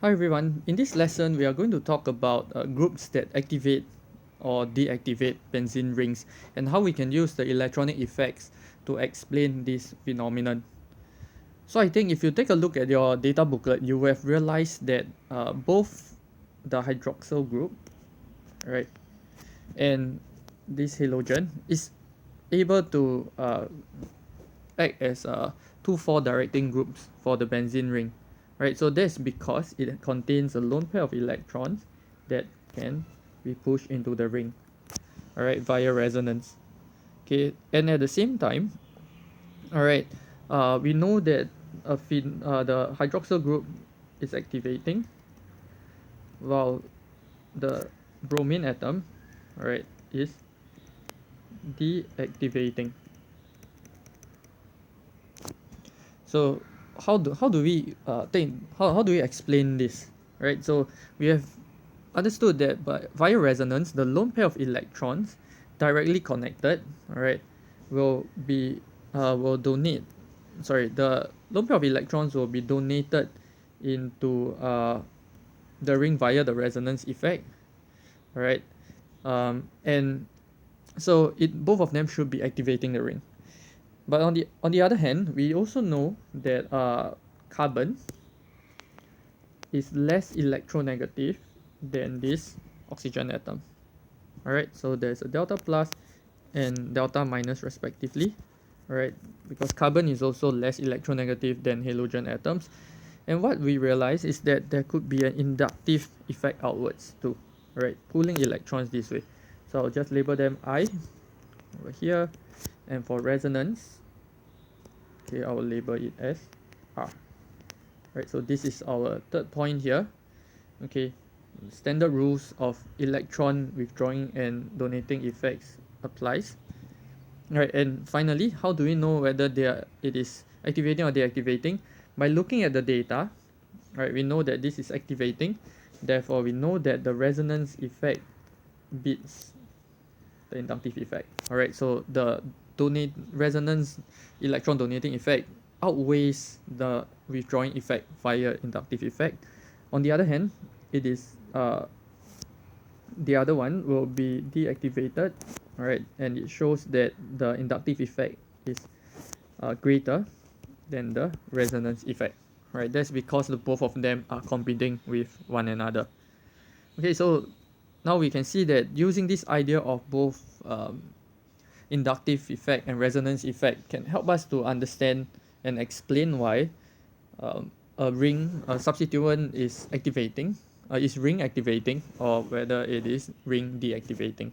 Hi everyone, in this lesson we are going to talk about groups that activate or deactivate benzene rings and how we can use the electronic effects to explain this phenomenon. So I think if you take a look at your data booklet, you will have realized that both the hydroxyl group, right, and this halogen is able to act as 2,4 directing groups for the benzene ring, right? So that's because it contains a lone pair of electrons that can be pushed into the ring, all right, via resonance. Okay, and at the same time, all right, we know that the hydroxyl group is activating while the bromine atom, all right, is deactivating. So how do we how do we explain this, right? So we have understood that by via resonance, the lone pair of electrons directly connected, all right, will be will donate. Sorry, the lone pair of electrons will be donated into the ring via the resonance effect, all right, and so it both of them should be activating the ring. But on the other hand, we also know that carbon is less electronegative than this oxygen atom. Alright, so there's a delta plus and delta minus respectively. Alright, because carbon is also less electronegative than halogen atoms. And what we realize is that there could be an inductive effect outwards too. Alright, pulling electrons this way. So I'll just label them I over here. And for resonance, okay, I will label it as R. Right, so this is our third point here. Okay, standard rules of electron withdrawing and donating effects applies. Right, and finally, how do we know whether it is activating or deactivating? By looking at the data, right, we know that this is activating. Therefore, we know that the resonance effect beats the inductive effect. All right, so the donate resonance electron donating effect outweighs the withdrawing effect via inductive effect. On the other hand, it is the other one will be deactivated, all right, and it shows that the inductive effect is greater than the resonance effect, right? That's because the both of them are competing with one another. Okay, so now we can see that using this idea of both inductive effect and resonance effect can help us to understand and explain why a substituent is ring activating or whether it is ring deactivating.